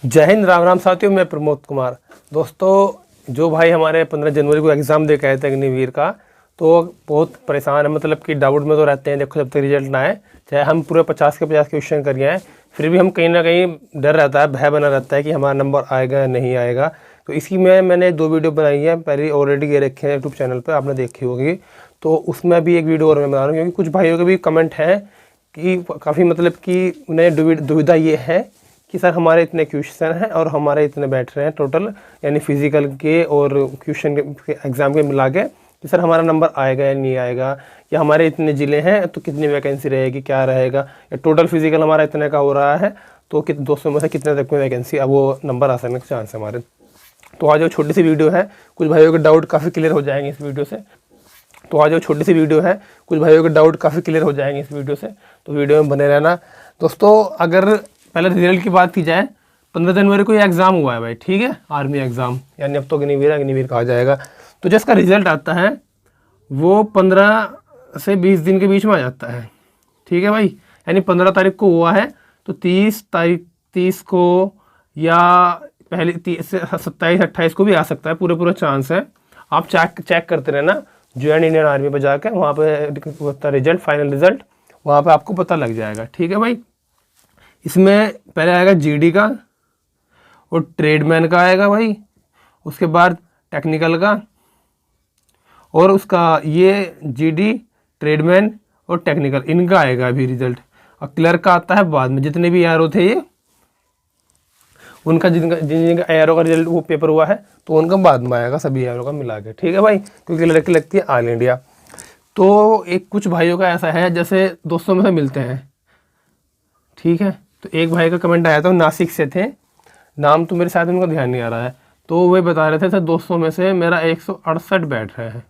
जय हिंद, राम राम साथियों। मैं प्रमोद कुमार। दोस्तों, जो भाई हमारे 15 जनवरी को एग्ज़ाम दे के आए थे अग्निवीर का, तो बहुत परेशान है, मतलब कि डाउट में तो रहते हैं। देखो, जब तक रिजल्ट ना आए, चाहे हम पूरे 50 के 50 क्वेश्चन कर आए, फिर भी हम कहीं ना कहीं डर रहता है, भय बना रहता है कि हमारा नंबर आएगा या नहीं आएगा। तो इसी में मैंने 2 वीडियो बनाई है, पहले ऑलरेडी ये रखे हैं यूट्यूब चैनल पर, आपने देखी होगी। तो उसमें भी एक वीडियो और मैं बना रहा हूँ, क्योंकि कुछ भाइयों के भी कमेंट हैं कि काफ़ी, मतलब कि उन्हें दुविधा ये है कि सर हमारे इतने क्वेश्चन हैं और हमारे इतने बैठ रहे हैं टोटल, यानी फिजिकल के और क्वेश्चन के एग्ज़ाम के मिला के, कि सर हमारा नंबर आएगा या नहीं आएगा, या हमारे इतने ज़िले हैं तो कितनी वैकेंसी रहेगी, क्या रहेगा, या टोटल फिजिकल हमारा इतने का हो रहा है तो 200 में से कितने तक में वैकेंसी, अब वो नंबर आ सकने के चांस है हमारे। तो आज जो छोटी सी वीडियो है, कुछ भाइयों के डाउट काफ़ी क्लियर हो जाएंगे इस वीडियो से। तो आज जो छोटी सी वीडियो है, कुछ भाइयों के डाउट काफ़ी क्लियर हो जाएंगे इस वीडियो से, तो वीडियो में बने रहना। दोस्तों, अगर पहले रिजल्ट की बात की जाए, 15 जनवरी को ये एग्ज़ाम हुआ है भाई, ठीक है, आर्मी एग्ज़ाम, यानी अब तो अग्निवीर कहा जाएगा। तो जिसका रिजल्ट आता है वो 15 से 20 दिन के बीच में आ जाता है, ठीक है भाई। यानी 15 तारीख को हुआ है तो 30 को या पहले 27-28 को भी आ सकता है, पूरे चांस है। आप चेक करते रहना, ज्वाइन इंडियन आर्मी पर जाकर, वहाँ पे होता है रिजल्ट, फाइनल रिजल्ट, वहाँ पे आपको पता लग जाएगा, ठीक है भाई। इसमें पहले आएगा जीडी का और ट्रेडमैन का आएगा भाई, उसके बाद टेक्निकल का, और उसका ये जीडी, ट्रेडमैन और टेक्निकल, इनका आएगा अभी रिजल्ट। और क्लर्क का आता है बाद में। जितने भी एआरओ थे ये, उनका जिनका एआरओ का रिजल्ट वो पेपर हुआ है, तो उनका बाद में आएगा, सभी एआरओ का मिला के, ठीक है भाई, क्योंकि लड़की लगती है ऑल इंडिया। तो एक कुछ भाइयों का ऐसा है, जैसे 200 में से मिलते हैं, ठीक है। तो एक भाई का कमेंट आया था, नासिक से थे, नाम तो मेरे साथ उनका ध्यान नहीं आ रहा है, तो वे बता रहे थे सर 200 में से मेरा 168 बैठ रहे हैं,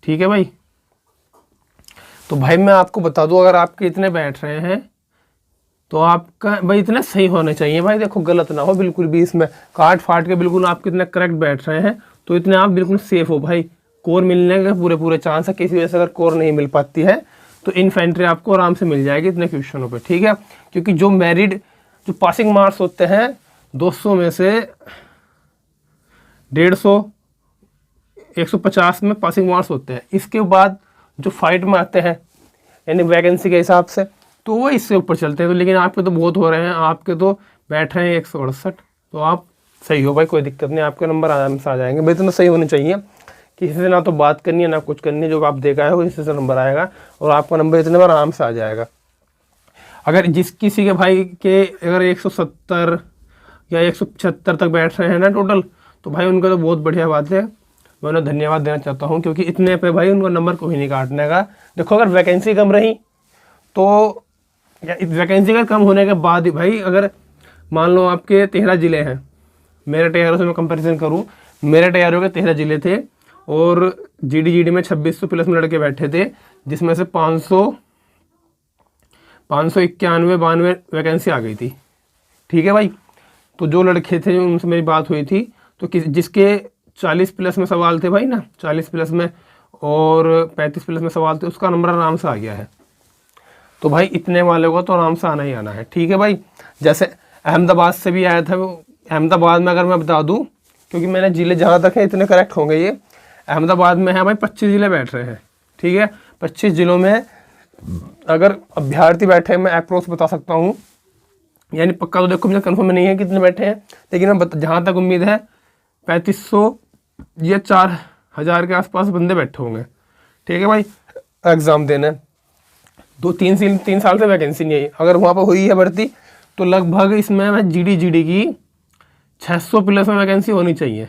ठीक है भाई। तो भाई मैं आपको बता दूं, अगर आपके इतने बैठ रहे हैं तो आपका भाई इतने सही होने चाहिए भाई। देखो, गलत ना हो बिल्कुल भी, इसमें काट फाट के बिल्कुल आपके इतने करेक्ट बैठ रहे हैं तो इतने आप बिल्कुल सेफ हो भाई। कोर मिलने के पूरे चांस है। किसी वजह से अगर कोर नहीं मिल पाती है तो इन्फेंट्री आपको आराम से मिल जाएगी इतने क्वेश्चनों पे, ठीक है। क्योंकि जो मेरिट, जो पासिंग मार्क्स होते हैं 200 में से 150, 150 में पासिंग मार्क्स होते हैं। इसके बाद जो फाइट में आते हैं, यानी वैकेंसी के हिसाब से, तो वो इससे ऊपर चलते हैं। तो लेकिन आपके तो बहुत हो रहे हैं, आपके तो बैठ रहे हैं 168, तो आप सही हो भाई, कोई दिक्कत नहीं, आपके नंबर आराम से आ जाएंगे भाई। इतना सही होने चाहिए, किसी से ना तो बात करनी है ना कुछ करनी है, जो आप देखा है वो इसी से नंबर आएगा और आपका नंबर इतने बार आराम से आ जाएगा। अगर किसी के भाई के अगर 170 या 175 तक बैठ रहे हैं ना टोटल, तो भाई उनका तो बहुत बढ़िया बात है, मैं उन्हें धन्यवाद देना चाहता हूँ, क्योंकि इतने पे भाई उनका नंबर कोई नहीं काटने का। देखो, अगर वैकेंसी कम रही तो, या वैकेंसी का कम होने के बाद ही भाई, अगर मान लो आपके 13 ज़िले हैं, मेरे टेआरओ से मैं कंपैरिजन करूँ, मेरे टेआरओ के 13 ज़िले थे और जीडी में 2600 प्लस में लड़के बैठे थे, जिसमें से 591 वैकेंसी आ गई थी, ठीक है भाई। तो जो लड़के थे, उनसे मेरी बात हुई थी, तो जिसके 40 प्लस में सवाल थे भाई ना, 40 प्लस में और 35 प्लस में सवाल थे, उसका नंबर आराम से आ गया है। तो भाई इतने वाले को तो आराम से आना ही आना है, ठीक है भाई। जैसे अहमदाबाद से भी आया था, अहमदाबाद में अगर मैं बता दूं, क्योंकि मैंने ज़िले जहाँ तक है इतने करेक्ट होंगे ये, अहमदाबाद में है भाई 25 ज़िले बैठ रहे हैं, ठीक है। 25 ज़िलों में अगर अभ्यर्थी बैठे, मैं अप्रोक्स बता सकता हूँ, यानी पक्का तो देखो मुझे कन्फर्म नहीं है कितने बैठे हैं, लेकिन मैं जहाँ तक उम्मीद है 3500 या 4000 के आसपास बंदे बैठे होंगे, ठीक है भाई, एग्ज़ाम देने। 3 साल से वैकेंसी नहीं आई, अगर वहाँ पर हुई है भर्ती तो लगभग इसमें जीडी की 600 प्लस में वैकेंसी होनी चाहिए,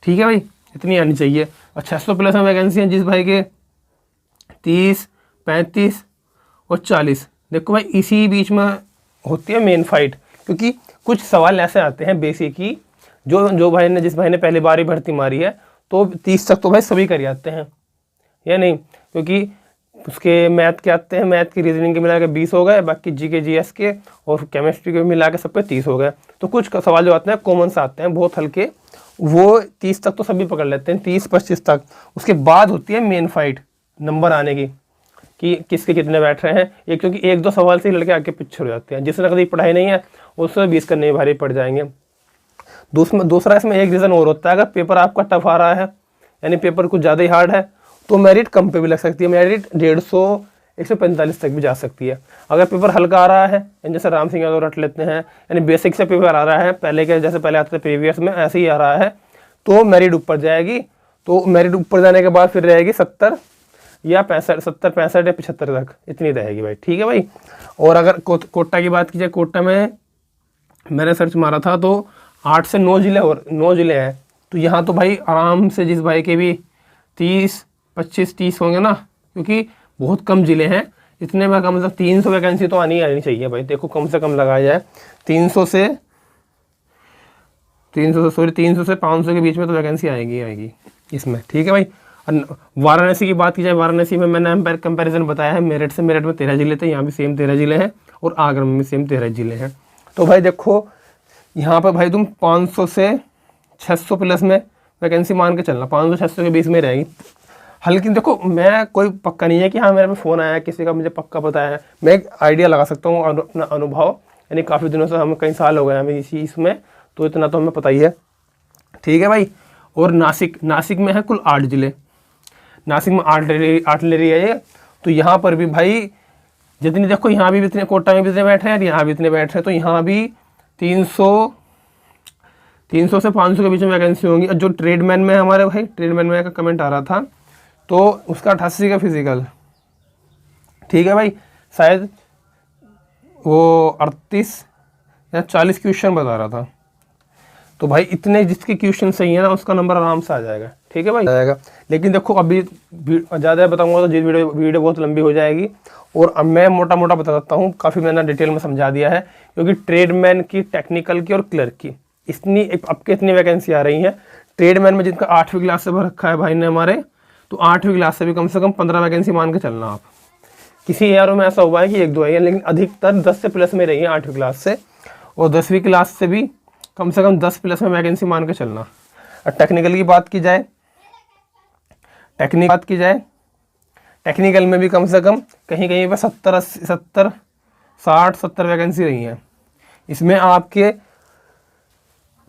ठीक है भाई, इतनी आनी चाहिए। और 600 प्लस में वैकेंसी है जिस भाई के 30, 35 और 40, देखो भाई इसी बीच में होती है मेन फाइट। क्योंकि कुछ सवाल ऐसे आते हैं बेसिक ही, जिस भाई ने पहली बार ही भर्ती मारी है, तो 30 तक तो भाई सभी कर आते हैं या नहीं, क्योंकि उसके मैथ के आते हैं, मैथ की रीजनिंग के मिला के 20 हो गए, बाकी जीके जीएस के और केमिस्ट्री के मिला के सब पे 30 हो गए। तो कुछ सवाल जो आते हैं कॉमन से आते हैं, बहुत हल्के, वो 30 तक तो सभी पकड़ लेते हैं, 30-25 तक। उसके बाद होती है मेन फाइट नंबर आने की, कि किसके कितने बैठ रहे हैं। एक क्योंकि 1-2 सवाल से ही लड़के आगे पीछे हो जाते हैं, जिसने कभी पढ़ाई नहीं है उससे 20 करने में भारी पड़ जाएंगे। दूसरा इसमें एक रीज़न और होता है, अगर पेपर आपका टफ आ रहा है यानी पेपर कुछ ज़्यादा ही हार्ड है तो मेरिट कम पे भी लग सकती है, मेरिट 150 145 तक भी जा सकती है। अगर पेपर हल्का आ रहा है जैसे राम सिंह यादव रट लेते हैं, यानी बेसिक से पेपर आ रहा है पहले के जैसे पहले आते थे प्रीवियस में ऐसे ही आ रहा है, तो मेरिट ऊपर जाएगी। तो मेरिट ऊपर जाने के बाद फिर रहेगी 70 या 65 या 75 तक, इतनी रहेगी भाई। ठीक है भाई। और अगर कोटा की बात की जाए, कोटा में मैंने सर्च मारा था तो 8 से 9 जिले और 9 जिले हैं। तो यहाँ तो भाई आराम से जिस भाई के भी 25-30 होंगे ना, क्योंकि बहुत कम जिले हैं। इतने में कम से कम 300 वैकेंसी तो आनी चाहिए भाई। देखो कम से कम लगाया जाए 300 से 500 के बीच में तो वैकेंसी आएगी इसमें। ठीक है भाई। वाराणसी की बात की जाए, वाराणसी में मैंने कंपैरिजन बताया है मेरठ से। मेरठ में 13 जिले थे, यहाँ भी सेम 13 जिले हैं, और आगरा में भी सेम 13 जिले हैं। तो भाई देखो यहाँ पर भाई तुम 500 से 600 प्लस में वैकेंसी मान के चलना, 500-600 के बीच में रहेगी हल्की। देखो मैं कोई पक्का नहीं है कि हाँ मेरे पे फ़ोन आया किसी का मुझे पक्का पता है, मैं एक आइडिया लगा सकता हूँ अपना अनुभव, यानी काफ़ी दिनों से हम कई साल हो गए हमें इसी इसमें, तो इतना तो हमें पता ही है। ठीक है भाई। और नासिक में है कुल 8 जिले। नासिक में आर्टिलरी है ये। तो यहाँ पर भी भाई जितनी देखो यहाँ भी इतने, कोटा में भी इतने बैठे हैं, यहाँ भी इतने बैठे हैं, तो यहाँ भी 300 से 500 के बीच में वैकेंसी होंगी। और जो ट्रेडमैन में हमारे भाई, ट्रेडमैन में का कमेंट आ रहा था तो उसका 88 का फिजिकल। ठीक है भाई। शायद वो 38 या 40 क्वेश्चन बता रहा था। तो भाई इतने जिसके क्वेश्चन सही है ना उसका नंबर आराम से आ जाएगा। ठीक है भाई, आएगा। लेकिन देखो अभी ज़्यादा बताऊंगा तो वीडियो बहुत लंबी हो जाएगी, और अब मैं मोटा मोटा बता सकता हूँ, काफ़ी मैंने डिटेल में समझा दिया है। क्योंकि ट्रेडमैन की, टेक्निकल की और क्लर्क की इतनी वैकेंसी आ रही है। ट्रेडमैन में जिनका 8वीं क्लास से भर रखा है भाई ने हमारे, तो 8वीं क्लास से भी कम से कम 15 वैकेंसी मान के चलना आप। किसी एआरओ में ऐसा हुआ है कि 1-2 आई है, लेकिन अधिकतर 10 से प्लस में रही है 8वीं क्लास से, और 10वीं क्लास से भी कम से कम 10 प्लस में वैकेंसी मान के चलना। और टेक्निकल की बात की जाए, टेक्निकल में भी कम से कम कहीं कहीं पर 60-70 वैकेंसी रही हैं। इसमें आपके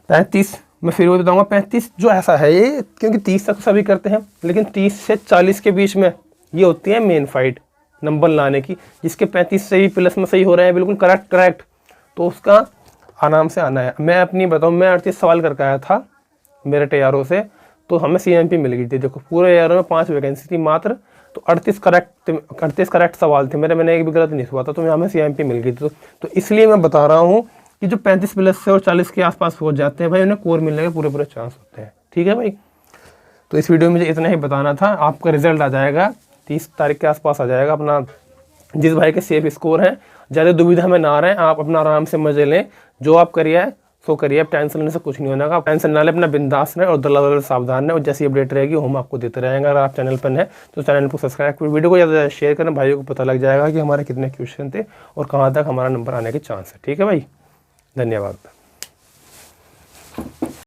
35, मैं फिर वो बताऊँगा 35 जो ऐसा है ये, क्योंकि 30 तक सभी करते हैं, लेकिन 30 से 40 के बीच में ये होती है मेन फाइट नंबर लाने की। जिसके 35 से भी प्लस में सही हो रहे हैं बिल्कुल करेक्ट, तो उसका आराम से आना है। मैं अपनी बताऊँ, मैं 38 सवाल करके आया था मेरे एआरओ से, तो हमें CMP मिल गई थी। देखो पूरे एआरओ में 5 वैकेंसी थी मात्र, तो 38 करेक्ट सवाल थे मेरे, एक भी गलत नहीं हुआ था, तो हमें CMP मिल गई थी। तो इसलिए मैं बता रहा हूँ कि जो 35 प्लस से और 40 के आसपास पहुँच जाते हैं भाई, उन्हें कोर मिलने के पूरे चांस होते हैं। ठीक है भाई। तो इस वीडियो में मुझे इतना ही बताना था। आपका रिजल्ट आ जाएगा 30 तारीख के आसपास आ जाएगा। अपना जिस भाई के सेफ स्कोर है, ज़्यादा दुविधा में ना रहें, आप अपना आराम से मजे लें, जो आप करिए सो करिए। आप टेंशन लेने से कुछ नहीं होने का, आप टेंशन ना लें, अपना बिंदास रहें और दलाल सावधान रहें। और जैसी अपडेट रहेगी हम आपको देते रहेंगे। अगर आप चैनल पर हैं तो चैनल को सब्सक्राइब करें, वीडियो को ज़्यादा शेयर करें, भाइयों को पता लग जाएगा कि हमारे कितने क्वेश्चन थे और कहाँ तक हमारा नंबर आने के चांस है। ठीक है भाई, धन्यवाद।